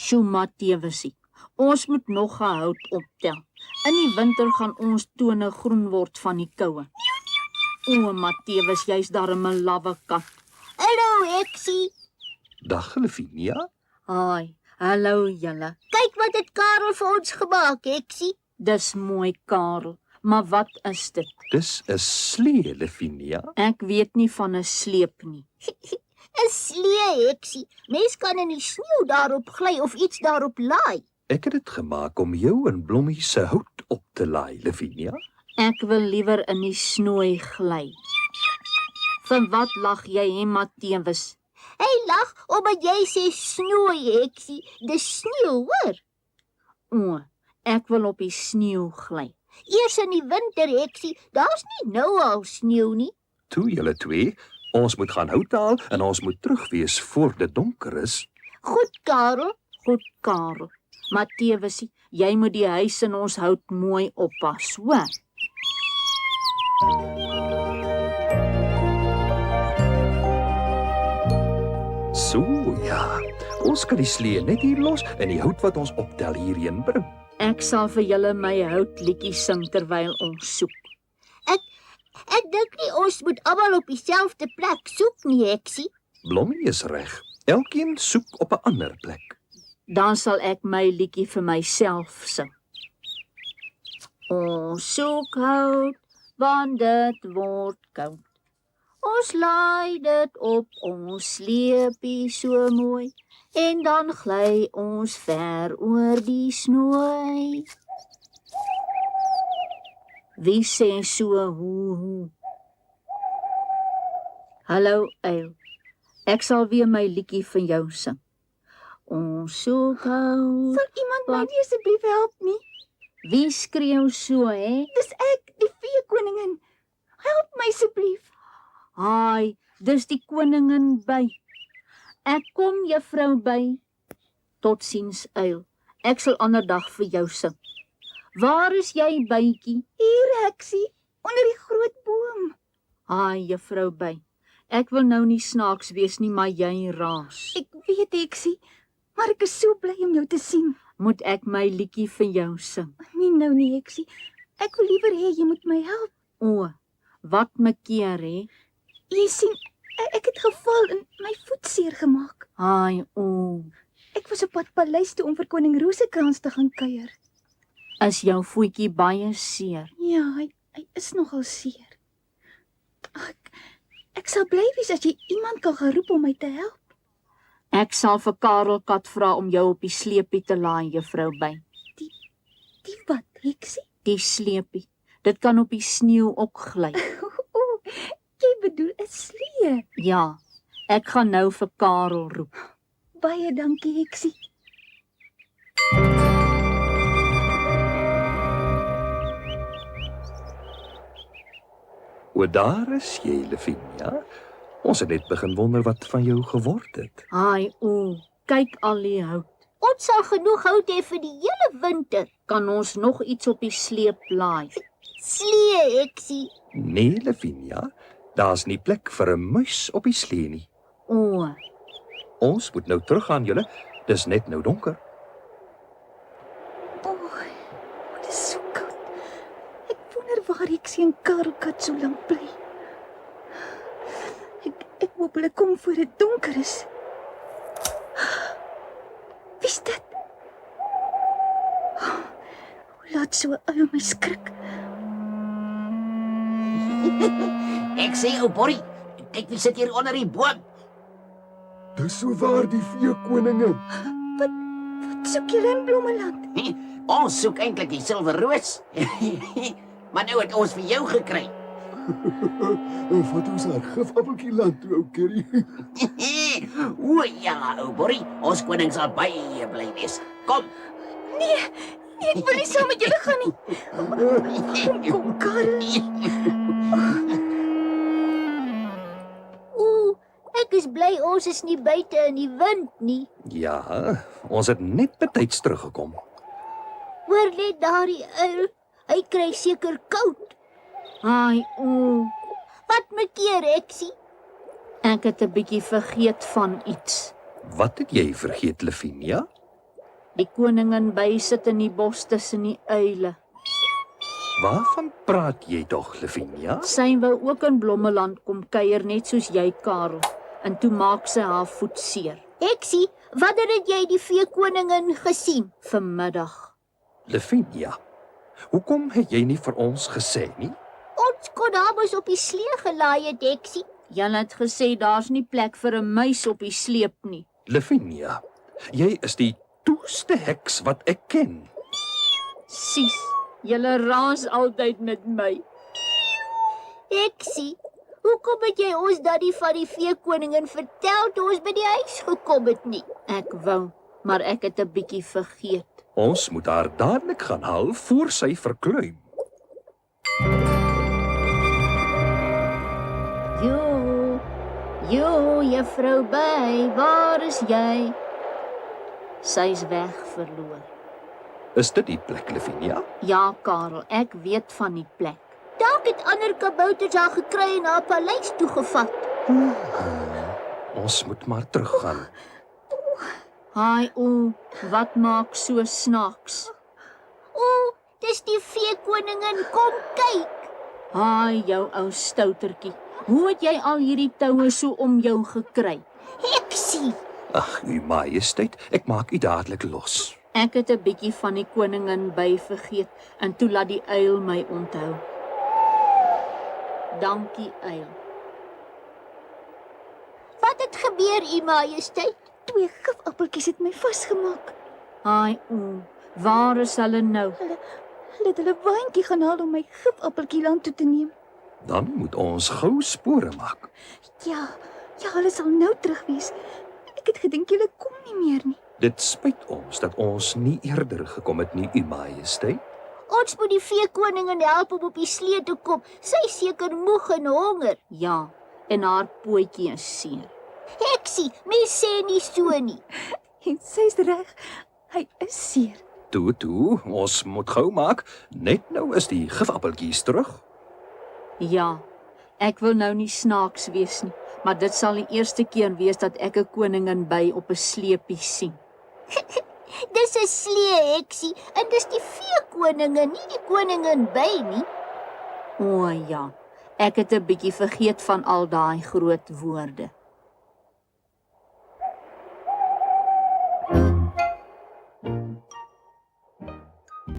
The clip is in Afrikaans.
Sjoe, Mattewesie, ons moet nog gehout optel. In die winter gaan ons tone groen word van die koue. O, Mattewes, jy's darem 'n lawwe kat. Hallo, Heksie. Dag, Lavinia. Haai, hallo julle. Kyk wat het Karel vir ons gemaak, Heksie. Dis mooi, Karel, maar wat is dit? Dis 'n slee, Lavinia. Ek weet nie van 'n sleep nie. 'n Slee, Heksie. Mens kan in die sneeu daarop gly of iets daarop laai. Ek het dit gemaak om jou en Blommie se hout op te laai, Lavinia. Ek wil liewer in die snoei gly. Van wat lag jy, hè, Mattewes? Hy lag omdat jy sê snoei, Heksie. Dis sneeu, hoor. O, ek wil op die sneeu gly. Eers in die winter, Heksie. Daar's nie nou al sneeu nie. Toe julle twee, ons moet gaan hout haal en ons moet terug wees voor dit donker is. Goed, Karel. Goed, Karel. Mattewesie, jy moet die huis en ons hout mooi oppas, hoor? So ja, ons kan die slee net hier los en die hout wat ons optel hierheen bring. Ek sal vir julle my houtliedjie sing terwyl ons soek. Ek dink nie ons moet almal op dieselfde plek soek nie, Heksie. Blommie is reg. Elkeen soek op 'n ander plek. Dan sal ek my liedjie vir myself sing. Ons soek hout, want dit word koud. Ons laai dit op ons sleepie so mooi, en dan gly ons ver oor die snoei. Wie sê so hoe? Hallo, uil. Ek sal weer my liedjie vir jou sing. Ons soek hout. Sal iemand my nie asseblief help nie? Wie skreeu so, hè? Dis ek, die veekoningin. Help my asseblief. Haai, dis die koningin by. Ek kom, juffrou by. Totsiens, uil. Ek sal ander dag vir jou sing. Waar is jy, bytjie? Hier, Heksie, onder die groot boom. Haai, juffrou by. Ek wil nou nie snaaks wees nie, maar jy raas. Ek weet, Heksie, maar ek is so bly om jou te sien. Moet ek my liedjie vir jou sing? Nie nou nie, Heksie. Ek wil liewer hê jy moet my help. O, wat me keer, hè? Jy sien, ek het geval en my voet seer gemaak. Haai, o. Ek was op pad paleis toe om vir koning Rosekrans te gaan kuier. Is jou voetjie baie seer? Ja, hy is nogal seer. Ek sal bly wees as jy iemand kan geroep om my te help. Ek sal vir Karel Kat vra om jou op die sleepie te laai, juffrou by. Die wat, Heksie? Die sleepie. Dit kan op die sneeu ook gly. O, jy bedoel 'n slee. Ja, ek gaan nou vir Karel roep. Baie dankie, Heksie. O, daar is jy, Lavinia. Ons het net begin wonder wat van jou geword het. Haai, o, kyk al die hout. Ons sal genoeg hout hê vir die hele winter. Kan ons nog iets op die sleep laai? Slee, Heksie. Nee, Lavinia, daar's nie plek vir 'n muis op die slee nie. O, Ons moet nou teruggaan, julle. Dis net nou donker. O, dit is so koud. Ek wonder waar Heksie en Karel Kat so lank bly. Ek hoop hulle kom voor dit donker is. Wie's dit? Hoe laat so 'n ou my skrik? Ek sê, ou Borrie, kyk wie sit hier onder die boom. Dis so waar die veekoningin. Wat soek julle in Blommeland? Ons soek eintlik die silwerroos. Maar nou het ons vir jou gekry. Vat ons haar gifappeltjie land toe, ou Kerry. O ja, ou Borrie, ons koning sal baie bly wees. Kom. Ek wil nie saam met julle gaan nie. Kom, Karel. Ek is bly ons is nie buite in die wind nie. Ja, ons het net betyds teruggekom. Hoor net daardie uil. Hy kry seker koud. haai, o. Wat my keer, Heksie? Ek het 'n bietjie vergeet van iets. Wat het jy vergeet, Lavinia? Die koningin by sit in die bos tussen die uile. Waarvan praat jy tog, Lavinia? Sy wou ook in Blommeland kom kuier net soos jy, Karel. En toe maak sy haar voet seer. Heksie, wanneer het jy die veekoningin gesien? Vanmiddag. Lavinia, hoekom het jy nie vir ons gesê nie? Ons kon haar mos op die slee gelaai het, Heksie. Julle het gesê daar's nie plek vir 'n muis op die sleep nie. Lavinia, jy is die toeste heks wat ek ken. Sies, julle raas altyd met my. Heksie, hoekom het jy ons dan nie van die veekoningin vertel toe ons by die huis gekom het nie? Ek wou, maar ek het 'n bietjie vergeet. Ons moet haar dadelik gaan haal voor sy verkleum. Jo, juffrou By, waar is jy? Sy's weg verloor. Is dit die plek, Lavinia? Ja, Karel, ek weet van die plek. Dalk het ander kabouters haar gekry en haar paleis toegevat. Ons moet maar teruggaan. Haai, wat maak so snaaks? O, dis die veekoningin, kom kyk. Haai, jou ou stoutertjie. Hoe het jy al hierdie toue so om jou gekry? Heksie, Ag, u majesteit, ek maak u dadelik los. Ek het 'n bietjie van die koningin by vergeet en toe laat die uil my onthou. Dankie, uil. wat het gebeur, u majesteit? 2 gifappeltjies het my vasgemaak. Haai, waar is hulle nou? Hulle het hulle waantjie gaan haal om my gifappeltjie land toe te neem. Dan moet ons gou spore maak. Ja, hulle sal nou terug wees. Ek het gedink julle kom nie meer nie. Dit spyt ons dat ons nie eerder gekom het nie, u majesteit. Ons moet die veekoningin help om op die slee te kom. Sy is seker moeg en honger. Ja, en haar pootjie is seer. Heksie, mens sê nie so nie. En sy's reg, hy is seer. Toe, ons moet gou maak. Net nou is die gifappeltjies terug. Ja, ek wil nou nie snaaks wees nie, maar dit sal die eerste keer wees dat ek 'n koningin by op 'n sleepie sien. Dis 'n slee, Heksie, en dis die veekoningin, nie die koningin by nie. O ja, ek het 'n bietjie vergeet van al daai groot woorde.